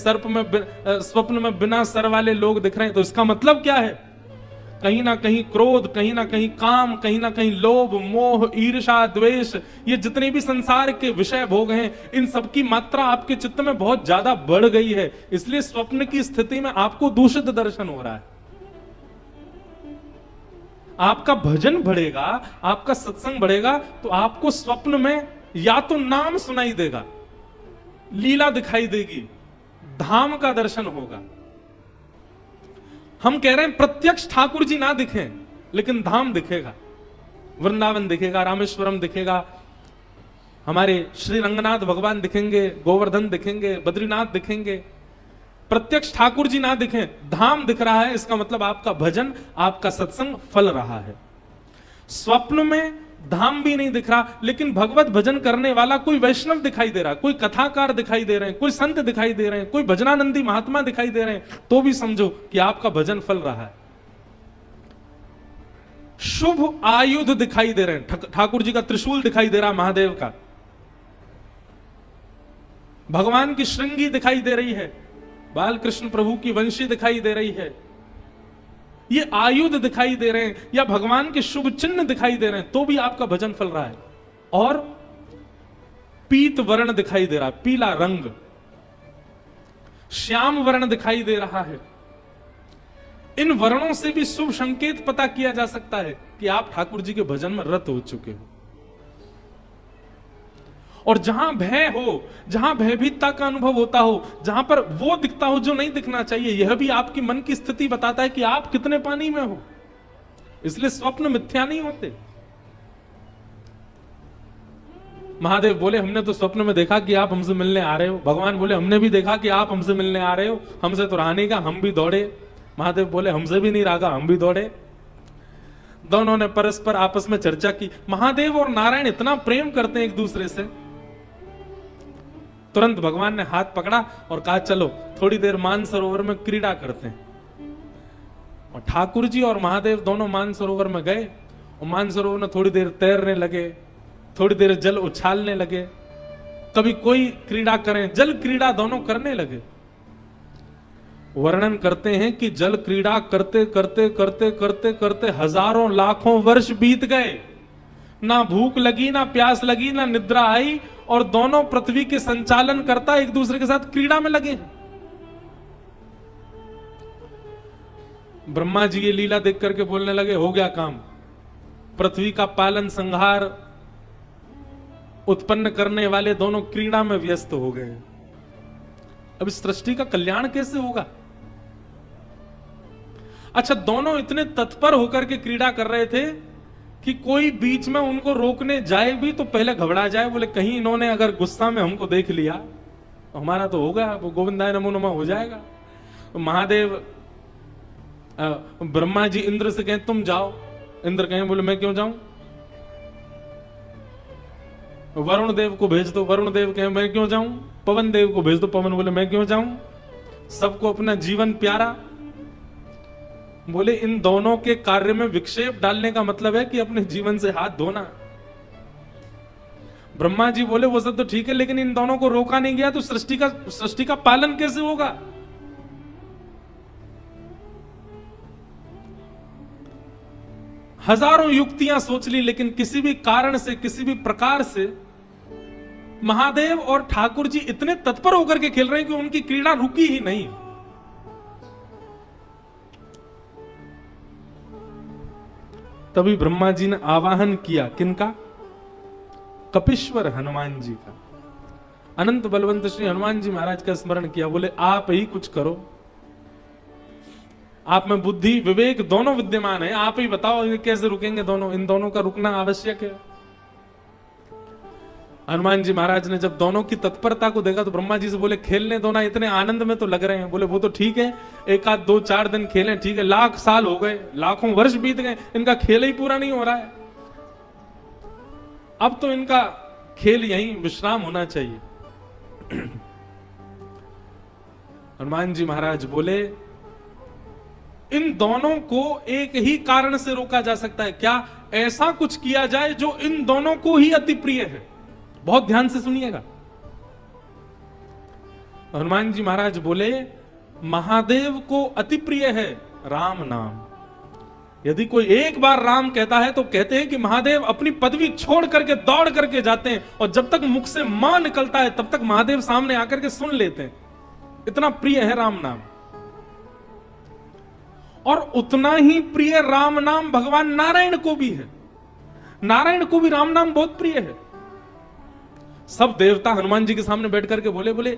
स्वप्न में बिना सर वाले लोग दिख रहे हैं, तो इसका मतलब क्या है? कहीं ना कहीं क्रोध, कहीं ना कहीं काम, कहीं ना कहीं लोभ, मोह, ईर्ष्या, द्वेष, ये जितने भी संसार के विषय भोग हैं, इन सब की मात्रा आपके चित्त में बहुत ज्यादा बढ़ गई है। इसलिए स्वप्न की स्थिति में आपको दूषित दर्शन हो रहा है। आपका भजन बढ़ेगा, आपका सत्संग बढ़ेगा, तो आपको स्वप्न में या तो नाम सुनाई देगा, लीला दिखाई देगी, धाम का दर्शन होगा। हम कह रहे हैं प्रत्यक्ष ठाकुर जी ना दिखें, लेकिन धाम दिखेगा, वृंदावन दिखेगा, रामेश्वरम दिखेगा, हमारे श्री रंगनाथ भगवान दिखेंगे, गोवर्धन दिखेंगे, बद्रीनाथ दिखेंगे। प्रत्यक्ष ठाकुर जी ना दिखें, धाम दिख रहा है, इसका मतलब आपका भजन, आपका सत्संग फल रहा है। स्वप्न में धाम भी नहीं दिख रहा, लेकिन भगवत भजन करने वाला कोई वैष्णव दिखाई दे रहा है, कोई कथाकार दिखाई दे रहे हैं, कोई संत दिखाई दे रहे हैं, कोई भजनानंदी महात्मा दिखाई दे रहे हैं, तो भी समझो कि आपका भजन फल रहा है। शुभ आयुध दिखाई दे रहे हैं, ठाकुर जी का त्रिशूल दिखाई दे रहा, महादेव का, भगवान की श्रृंगी दिखाई दे रही है, बाल कृष्ण प्रभु की वंशी दिखाई दे रही है, ये आयुध दिखाई दे रहे हैं, या भगवान के शुभ चिन्ह दिखाई दे रहे हैं, तो भी आपका भजन फल रहा है। और पीत वर्ण दिखाई दे रहा, पीला रंग, श्याम वर्ण दिखाई दे रहा है। इन वर्णों से भी शुभ संकेत पता किया जा सकता है कि आप ठाकुर जी के भजन में रत हो चुके हो। और जहां भय हो, जहां भयभीतता का अनुभव होता हो, जहां पर वो दिखता हो जो नहीं दिखना चाहिए, यह भी आपकी मन की स्थिति बताता है कि आप कितने पानी में हो। इसलिए स्वप्न मिथ्या नहीं होते। महादेव बोले हमने तो स्वप्न में देखा कि आप हमसे मिलने आ रहे हो। भगवान बोले हमने भी देखा कि आप हमसे मिलने आ रहे हो, हमसे तो रहा नहीं का, हम भी दौड़े। महादेव बोले हमसे भी नहीं रहा, हम भी दौड़े। दोनों ने परस्पर आपस में चर्चा की। महादेव और नारायण इतना प्रेम करते हैं एक दूसरे से। तुरंत भगवान ने हाथ पकड़ा और कहा चलो थोड़ी देर मानसरोवर में क्रीड़ा करते हैं। और ठाकुर जी और महादेव दोनों मानसरोवर में गए और मानसरोवर में थोड़ी देर तैरने लगे, थोड़ी देर जल उछालने लगे, कभी कोई क्रीड़ा करें, जल क्रीड़ा दोनों करने लगे। वर्णन करते हैं कि जल क्रीड़ा करते करते करते करते करते हजारों लाखों वर्ष बीत गए। ना भूख लगी, ना प्यास लगी, ना निद्रा आई, और दोनों पृथ्वी के संचालन करता एक दूसरे के साथ क्रीड़ा में लगे। ब्रह्मा जी ये लीला देख करके बोलने लगे हो गया काम। पृथ्वी का पालन संहार उत्पन्न करने वाले दोनों क्रीड़ा में व्यस्त हो गए। अब इस सृष्टि का कल्याण कैसे होगा? अच्छा, दोनों इतने तत्पर होकर के क्रीड़ा कर रहे थे कि कोई बीच में उनको रोकने जाए भी तो पहले घबरा जाए। बोले कहीं इन्होंने अगर गुस्सा में हमको देख लिया तो हमारा तो होगा, वो गोविंदाय नमो नमः हो जाएगा। तो महादेव ब्रह्मा जी इंद्र से कहें तुम जाओ। इंद्र कहें बोले मैं क्यों जाऊं? वरुण देव को भेज दो। वरुण देव कहें मैं क्यों जाऊं? पवन देव को भेज दो। पवन बोले मैं क्यों जाऊं? सबको अपना जीवन प्यारा। बोले इन दोनों के कार्य में विक्षेप डालने का मतलब है कि अपने जीवन से हाथ धोना। ब्रह्मा जी बोले वो सब तो ठीक है, लेकिन इन दोनों को रोका नहीं गया तो सृष्टि का पालन कैसे होगा? हजारों युक्तियां सोच ली, लेकिन किसी भी कारण से, किसी भी प्रकार से महादेव और ठाकुर जी इतने तत्पर होकर के खेल रहे हैं कि उनकी क्रीड़ा रुकी ही नहीं। तभी ब्रह्मा जी ने आवाहन किया किनका? कपीश्वर हनुमान जी का। अनंत बलवंत श्री हनुमान जी महाराज का स्मरण किया। बोले आप ही कुछ करो, आप में बुद्धि विवेक दोनों विद्यमान है, आप ही बताओ ये कैसे रुकेंगे दोनों? इन दोनों का रुकना आवश्यक है। हनुमान जी महाराज ने जब दोनों की तत्परता को देखा तो ब्रह्मा जी से बोले खेलने दो ना, इतने आनंद में तो लग रहे हैं। बोले वो तो ठीक है, एक आध 2-4 दिन खेलें, ठीक है, लाख साल हो गए, लाखों वर्ष बीत गए, इनका खेल ही पूरा नहीं हो रहा है। अब तो इनका खेल यहीं विश्राम होना चाहिए। हनुमान जी महाराज बोले इन दोनों को एक ही कारण से रोका जा सकता है। क्या? ऐसा कुछ किया जाए जो इन दोनों को ही अति प्रिय है। बहुत ध्यान से सुनिएगा। हनुमान जी महाराज बोले महादेव को अति प्रिय है राम नाम। यदि कोई एक बार राम कहता है तो कहते हैं कि महादेव अपनी पदवी छोड़ करके दौड़ करके जाते हैं, और जब तक मुख से मां निकलता है तब तक महादेव सामने आकर के सुन लेते हैं। इतना प्रिय है राम नाम। और उतना ही प्रिय राम नाम भगवान नारायण को भी है। नारायण को भी राम नाम बहुत प्रिय है। सब देवता हनुमान जी के सामने बैठ करके बोले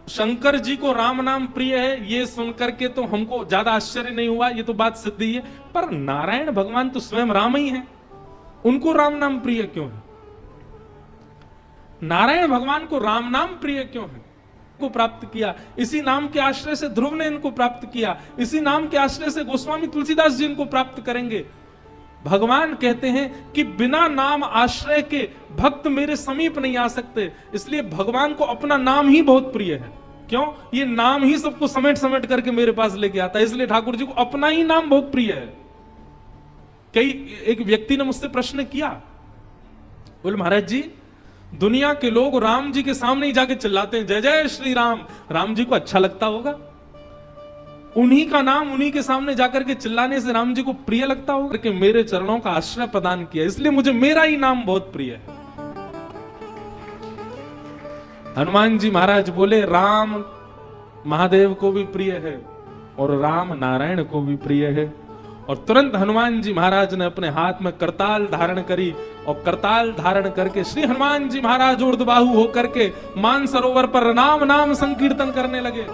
शंकर जी को राम नाम प्रिय है, ये सुनकर के तो हमको ज्यादा आश्चर्य नहीं हुआ, ये तो बात सिद्ध ही है। पर नारायण भगवान तो स्वयं राम ही है, उनको राम नाम प्रिय क्यों है? नारायण भगवान को राम नाम प्रिय क्यों है? को प्राप्त किया, इसी नाम के आश्रय से ध्रुव ने इनको प्राप्त किया, इसी नाम के आश्रय से गोस्वामी तुलसीदास जी इनको प्राप्त करेंगे। भगवान कहते हैं कि बिना नाम आश्रय के भक्त मेरे समीप नहीं आ सकते। इसलिए भगवान को अपना नाम ही बहुत प्रिय है। क्यों? ये नाम ही सबको समेट समेट करके मेरे पास लेके आता है। इसलिए ठाकुर जी को अपना ही नाम बहुत प्रिय है। एक व्यक्ति ने मुझसे प्रश्न किया, बोले महाराज जी दुनिया के लोग राम जी के सामने ही जाके चिल्लाते हैं जय जय श्री राम, राम जी को अच्छा लगता होगा? उन्हीं का नाम उन्हीं के सामने जाकर के चिल्लाने से राम जी को प्रिय लगता होगा? कि मेरे चरणों का आश्रय प्रदान किया, इसलिए मुझे मेरा ही नाम बहुत प्रिय है। हनुमान जी महाराज बोले राम महादेव को भी प्रिय है और राम नारायण को भी प्रिय है। और तुरंत हनुमान जी महाराज ने अपने हाथ में करताल धारण करी और करताल धारण करके श्री हनुमान जी महाराज ऊर्ध्वबाहु होकर के मानसरोवर पर राम नाम संकीर्तन करने लगे।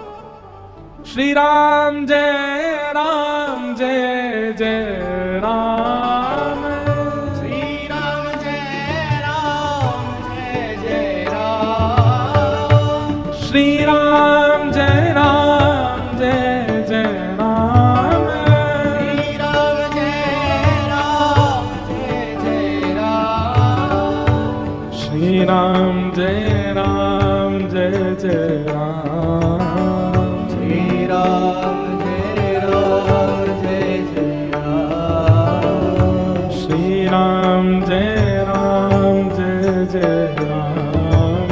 श्री राम जय राम जय जय राम, श्री राम जय जय राम, श्री राम जय जय राम, श्री राम जय जय राम, श्री राम जय जय राम, श्री राम जय जय राम, श्री राम जय जय राम,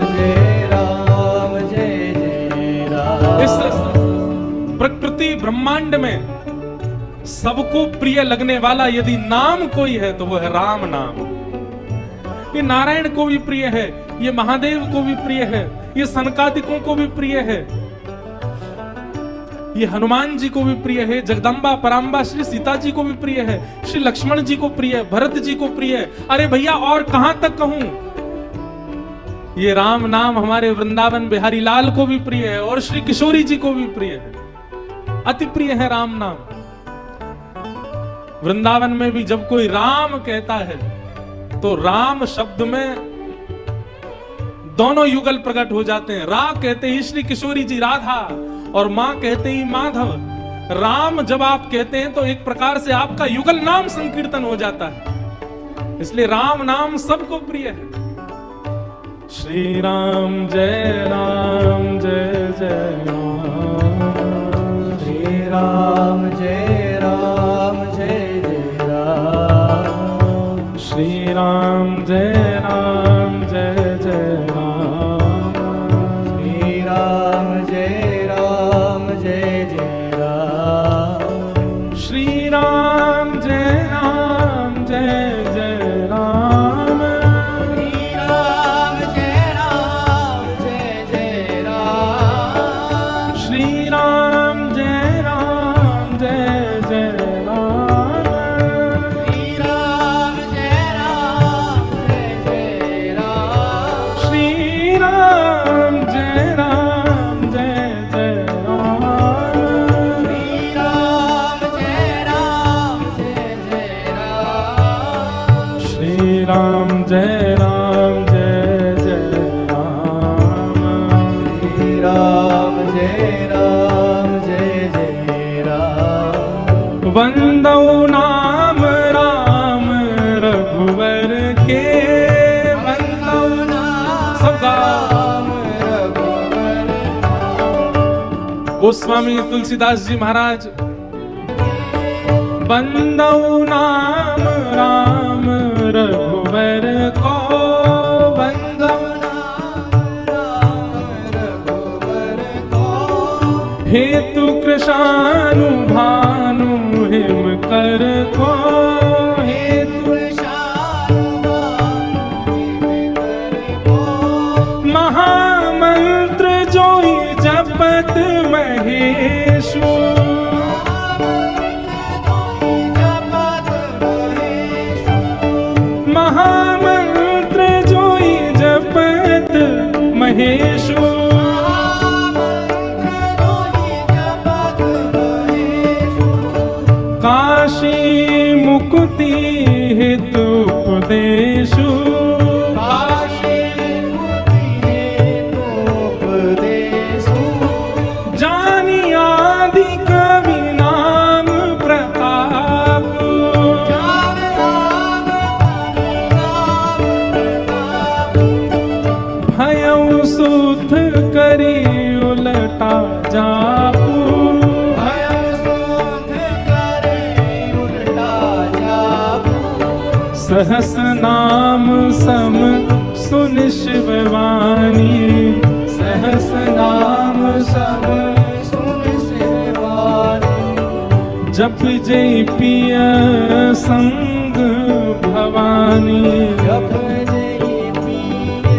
श्री राम जय जय राम। इस प्रकृति ब्रह्मांड में सबको प्रिय लगने वाला यदि नाम कोई है तो वो है राम नाम। ये नारायण को भी प्रिय है, ये महादेव को भी प्रिय है, ये सनकादिकों को भी प्रिय है, ये हनुमान जी को भी प्रिय है, जगदम्बा पराम्बा श्री सीता जी को भी प्रिय है, श्री लक्ष्मण जी को प्रिय है, भरत जी को प्रिय है। अरे भैया और कहां तक कहूं, ये राम नाम हमारे वृंदावन बिहारी लाल को भी प्रिय है और श्री किशोरी जी को भी प्रिय है, अति प्रिय है राम नाम। वृंदावन में भी जब कोई राम कहता है तो राम शब्द में दोनों युगल प्रकट हो जाते हैं। रा कहते ही श्री किशोरी जी राधा और मां कहते ही माधव। राम जब आप कहते हैं तो एक प्रकार से आपका युगल नाम संकीर्तन हो जाता है, इसलिए राम नाम सबको प्रिय है। श्री राम जय जय राम, श्री राम जय जय राम, श्री राम जय जय राम, श्री राम जय जय राम, श्री राम जय जय राम, श्री राम जय जय राम, श्री राम जय जय राम, श्री राम जय जय राम, श्री राम जय जय राम, श्री राम जय राम, श्री राम जय जय राम, श्री राम जय जय राम, वंदौ नाम राम रघुवर के, वंदौ सबका गोस्वामी तुलसीदास जी महाराज। वंदौ नाम राम रघुवर को, वंदौ हेतु कृशानु भानु हिम कर को, हेतु महामंत्र जोई जपत महेशु, महामंत्र जोई जपत महेशु, काशी मुक्ति हेतु उपदेशु, जानी आदि कवि नाम प्रताप, भयउ सुध करी उलटा जापू, सहस नाम सम सुन शिववाणी, सहस नाम सम सुन शिवानी, जप जय पिय संग भवानी, जप जय पिय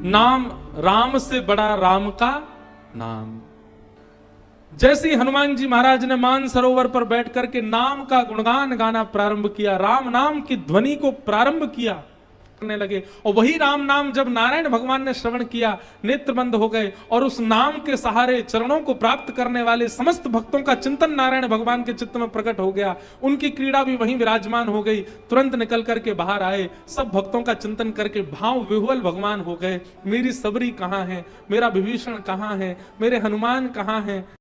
नाम राम से बड़ा राम का नाम। जैसे ही हनुमान जी महाराज ने मानसरोवर पर बैठ करके नाम का गुणगान गाना प्रारंभ किया, राम नाम की ध्वनि को प्रारंभ किया करने लगे, और वही राम नाम जब नारायण भगवान ने श्रवण किया, नेत्र बंद हो गए, और उस नाम के सहारे चरणों को प्राप्त करने वाले समस्त भक्तों का चिंतन नारायण भगवान के चित्त में प्रकट हो गया। उनकी क्रीड़ा भी वहीं विराजमान हो गई। तुरंत निकल करके बाहर आए, सब भक्तों का चिंतन करके भाव विह्वल भगवान हो गए। मेरी सबरी कहाँ है, मेरा विभीषण कहाँ है, मेरे हनुमान कहाँ है।